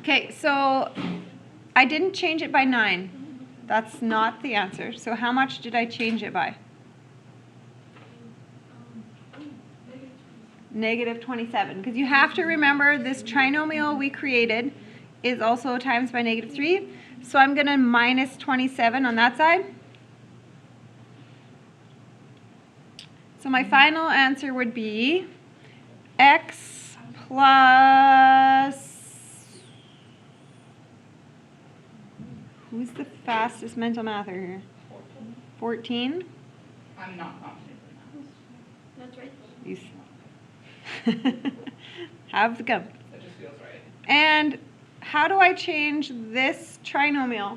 Okay, so I didn't change it by 9. That's not the answer. So how much did I change it by? Negative 27. Because you have to remember this trinomial we created is also times by negative 3. So I'm going to minus 27 on that side. So my final answer would be x plus... Who's the fastest mental mather here? 14? I'm not confident in that. That's right. Have the gum. That just feels right. And how do I change this trinomial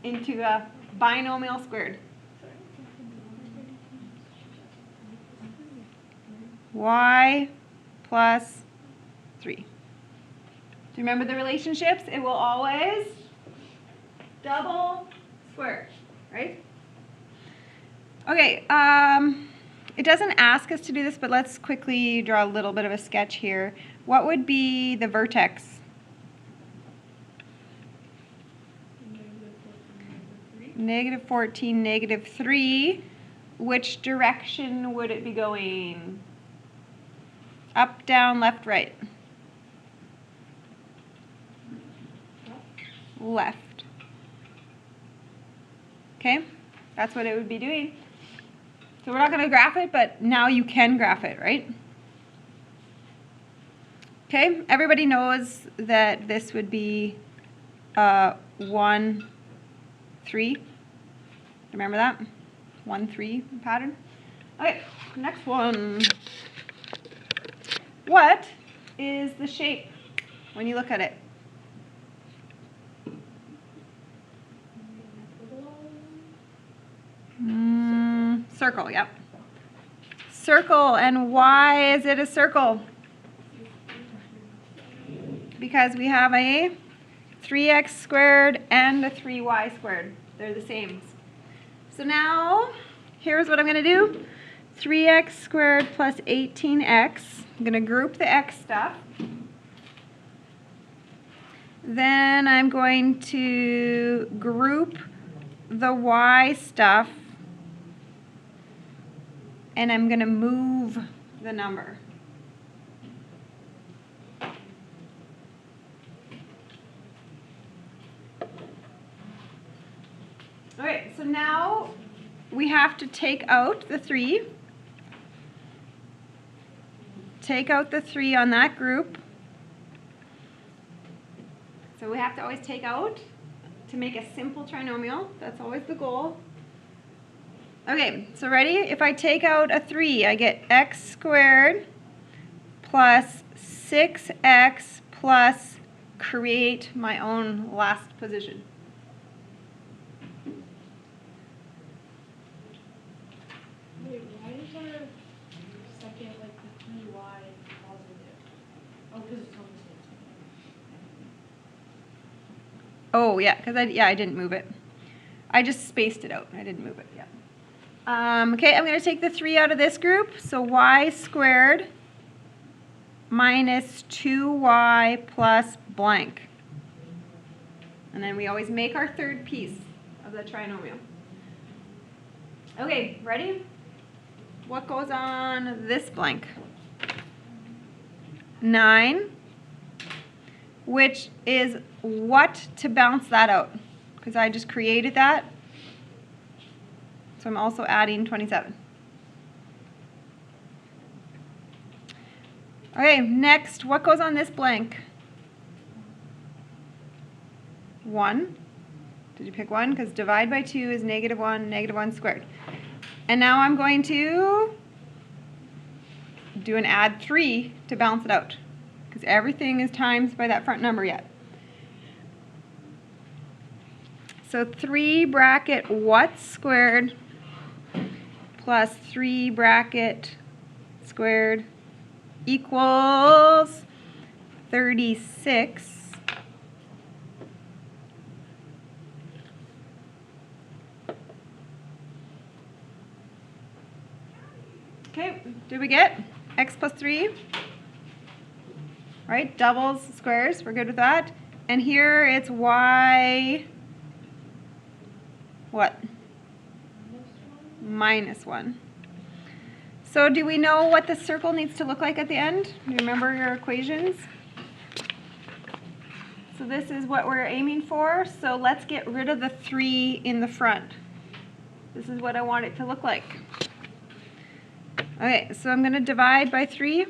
into a binomial squared? Y plus 3. Do you remember the relationships? It will always double square, right? Okay, it doesn't ask us to do this, but let's quickly draw a little bit of a sketch here. What would be the vertex? Negative 14, negative 3. Which direction would it be going? Up, down, left, right? Left. Okay, that's what it would be doing. So we're not going to graph it, but now you can graph it, right? Okay, everybody knows that this would be 1, 3. Remember that? 1, 3 pattern. Okay, next one. What is the shape when you look at it? Circle, yep. Circle, and why is it a circle? Because we have a 3x squared and a 3y squared. They're the same. So now, here's what I'm going to do. 3x squared plus 18x. I'm going to group the x stuff. Then I'm going to group the y stuff. And I'm going to move the number. Okay, so now we have to take out the 3. Take out the 3 on that group. So we have to always take out to make a simple trinomial. That's always the goal. Okay, so ready? If I take out a 3, I get x squared plus 6x plus create my own last position. Wait, why is our second, like, the 3y positive? Oh, because it's on the same side. Oh, yeah, because I didn't move it. I just spaced it out. I didn't move it, yeah. Okay, I'm going to take the 3 out of this group. So y squared minus 2y plus blank. And then we always make our third piece of the trinomial. Okay, ready? What goes on this blank? 9, which is what to bounce that out? Because I just created that. So I'm also adding 27. Okay, next, what goes on this blank? 1. Did you pick 1? Because divide by 2 is -1 squared. And now I'm going to do an add 3 to balance it out. Because everything is times by that front number yet. So 3 bracket what squared plus 3 bracket squared equals 36. Okay, did we get x plus 3? Right, doubles, squares, we're good with that. And here it's y, what? -1. So do we know what the circle needs to look like at the end? Do you remember your equations? So this is what we're aiming for. So let's get rid of the 3 in the front. This is what I want it to look like. Okay, so I'm going to divide by 3.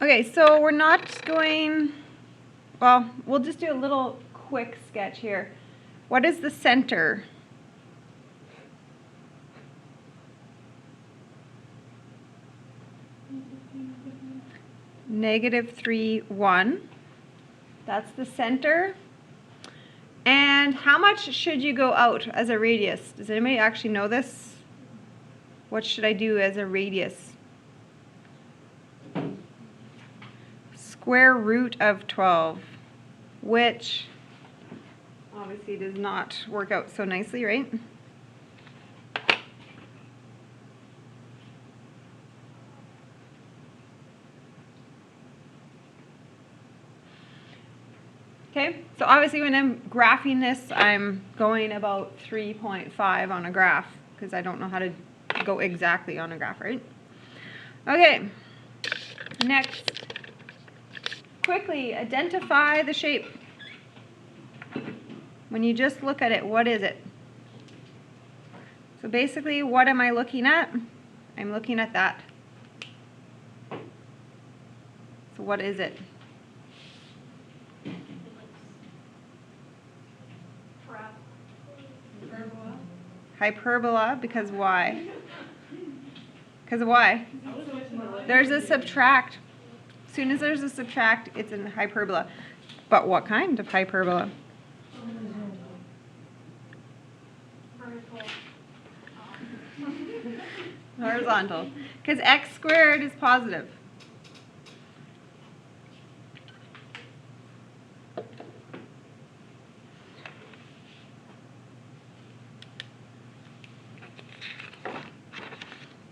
Okay, so we're not going, well, we'll just do a little quick sketch here. What is the center? -3, 1. That's the center. And how much should you go out as a radius? Does anybody actually know this? What should I do as a radius? Square root of 12, which obviously does not work out so nicely, right? Okay, so obviously when I'm graphing this, I'm going about 3.5 on a graph because I don't know how to go exactly on a graph, right? Okay, next. Quickly identify the shape. When you just look at it, what is it? So basically, what am I looking at? I'm looking at that. So what is it? Hyperbola. Hyperbola, because why? Because of why? There's a subtract. As soon as there's a subtract, it's in hyperbola. But what kind of hyperbola? Horizontal. Because x squared is positive.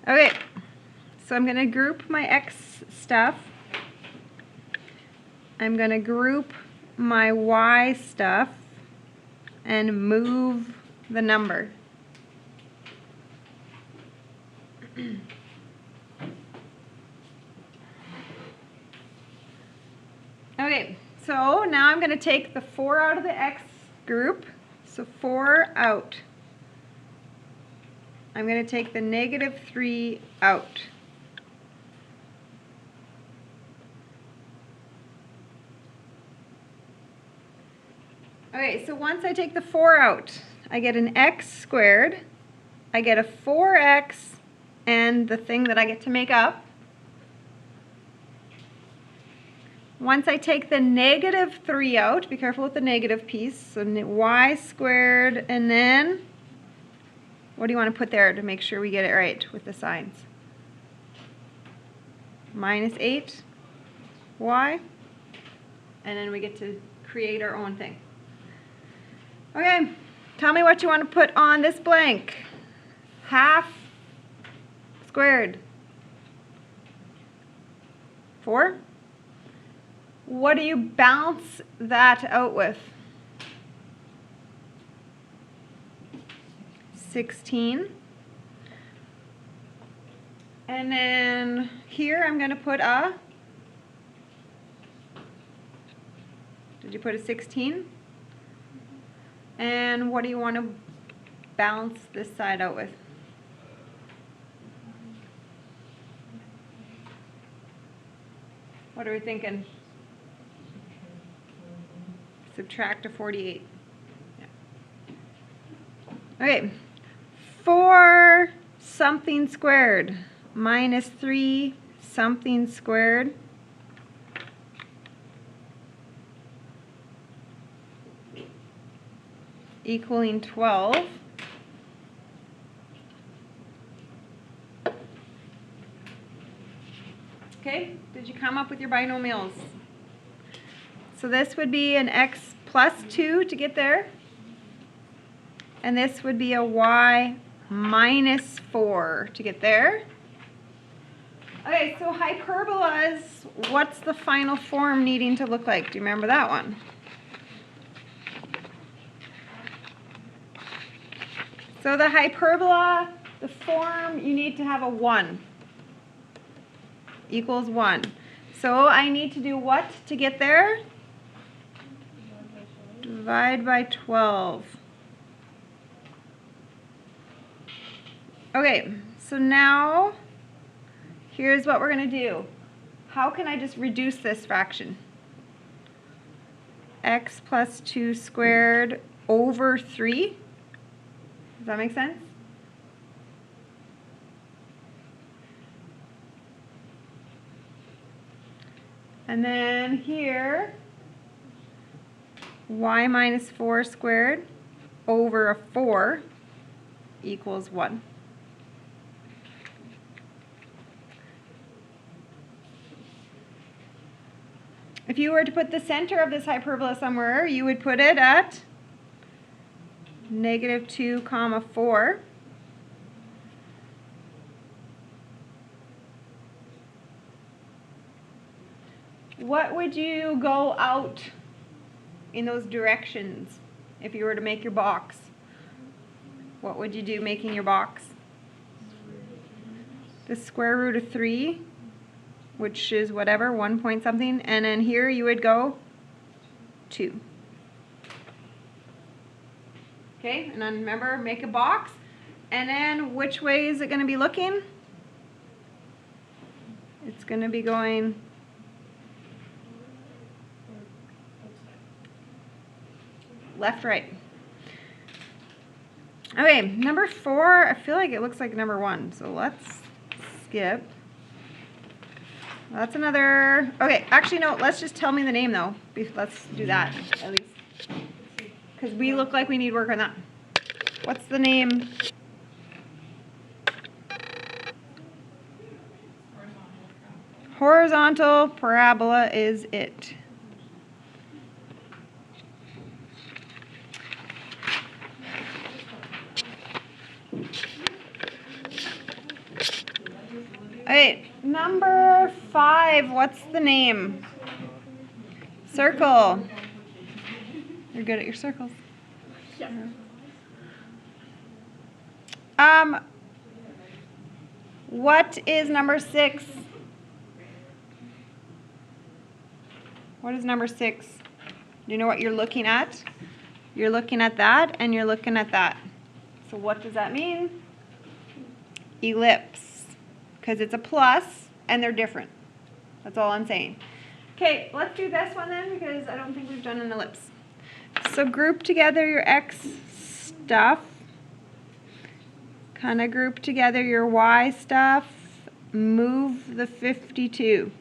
Okay, so I'm going to group my x stuff. I'm going to group my y stuff and move the number. Okay, so now I'm going to take the 4 out of the x group. So 4 out. I'm going to take the -3 out. Okay, so once I take the 4 out, I get an x squared, I get a 4x, and the thing that I get to make up. Once I take the -3 out, be careful with the negative piece, so y squared, and then, what do you want to put there to make sure we get it right with the signs? -8y, and then we get to create our own thing. Okay, tell me what you want to put on this blank. Half squared. 4? What do you balance that out with? 16. And then here I'm going to put a, did you put a 16? And what do you want to balance this side out with? What are we thinking? Subtract a 48. Yeah. Okay. 4 something squared minus 3 something squared equaling 12. Okay, did you come up with your binomials? So this would be an x plus 2 to get there. And this would be a y minus 4 to get there. Okay, so hyperbolas, what's the final form needing to look like? Do you remember that one? So the hyperbola, the form, you need to have a 1 equals 1. So I need to do what to get there? Divide by 12. Okay, so now here's what we're going to do. How can I just reduce this fraction? X plus 2 squared over 3. Does that make sense? And then here, y minus 4 squared over a 4 equals 1. If you were to put the center of this hyperbola somewhere, you would put it at negative 2 comma 4. What would you go out in those directions if you were to make your box? What would you do making your box? The square root of 3, which is whatever, 1 point something, and then here you would go 2. Okay, and then remember, make a box, and then which way is it going to be looking? It's going to be going left, right. Okay, number 4, I feel like it looks like number 1, so let's skip. That's another, okay, actually no, let's just tell me the name though. Let's do that at least. Because we look like we need work on that. What's the name? Horizontal parabola is it. Okay, number 5, what's the name? Circle. You're good at your circles. Yeah. What is number 6? What is number 6? Do you know what you're looking at? You're looking at that and you're looking at that. So what does that mean? Ellipse. Because it's a plus and they're different. That's all I'm saying. Okay, let's do this one then because I don't think we've done an ellipse. So group together your x stuff. Kind of group together your y stuff. Move the 52.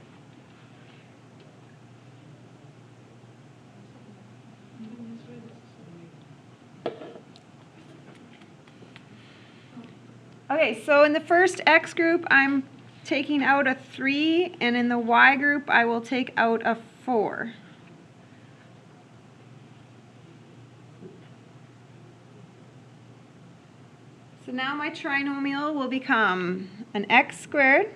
Okay, so in the first x group, I'm taking out a 3, and in the y group, I will take out a 4. So now my trinomial will become an x squared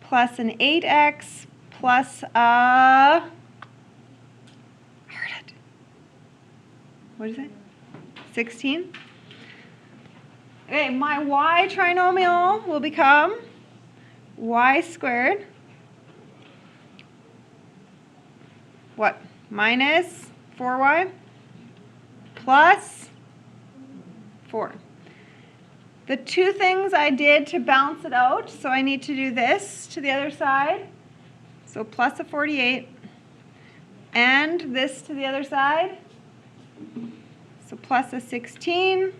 plus an 8x plus a, what is it? 16? Okay, my y trinomial will become y squared, what? Minus 4y plus 4. The two things I did to balance it out, so I need to do this to the other side. So plus a 48. And this to the other side. So plus a 16.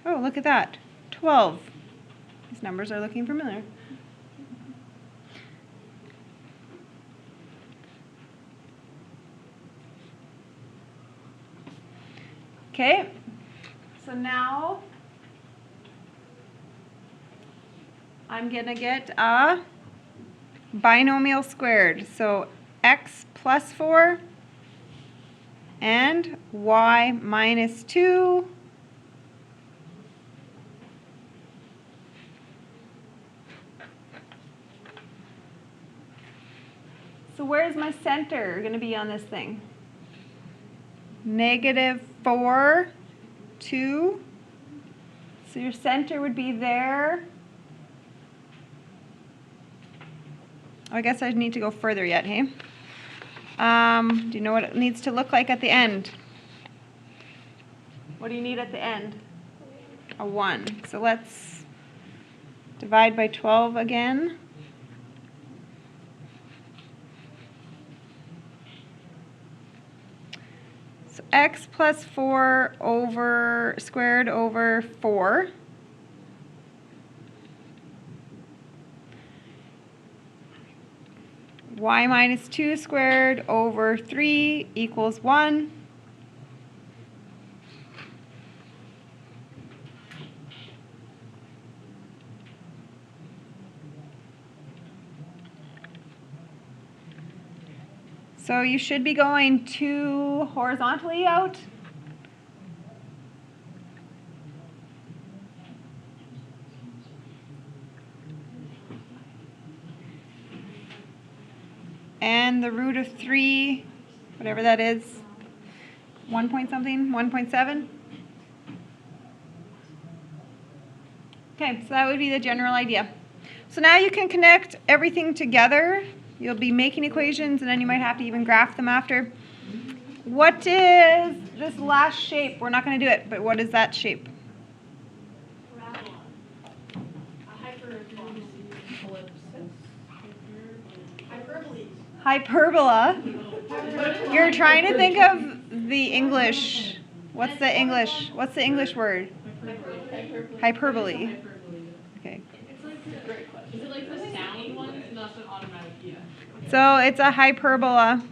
Oh, look at that. 12. These numbers are looking familiar. Okay, so now I'm going to get a binomial squared. So x plus 4 and y minus 2 . So where's my center going to be on this thing? -4, 2. So your center would be there. I guess I need to go further yet, hey? Do you know what it needs to look like at the end? What do you need at the end? A 1. So let's divide by 12 again. So x plus 4 over squared over 4. Y minus 2 squared over 3 equals 1. So you should be going 2 horizontally out. And the root of 3, whatever that is, 1 point something, 1.7. Okay, so that would be the general idea. So now you can connect everything together. You'll be making equations, and then you might have to even graph them after. What is this last shape? We're not going to do it, but what is that shape? Hyperbola. You're trying to think of the English. What's the English? What's the English word? Hyperbole. Okay. Is it like the sound one? Not an automatic, yeah. So it's a hyperbola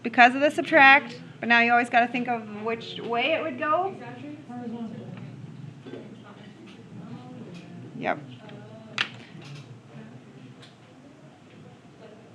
because of the subtract, but now you always got to think of which way it would go. Yep.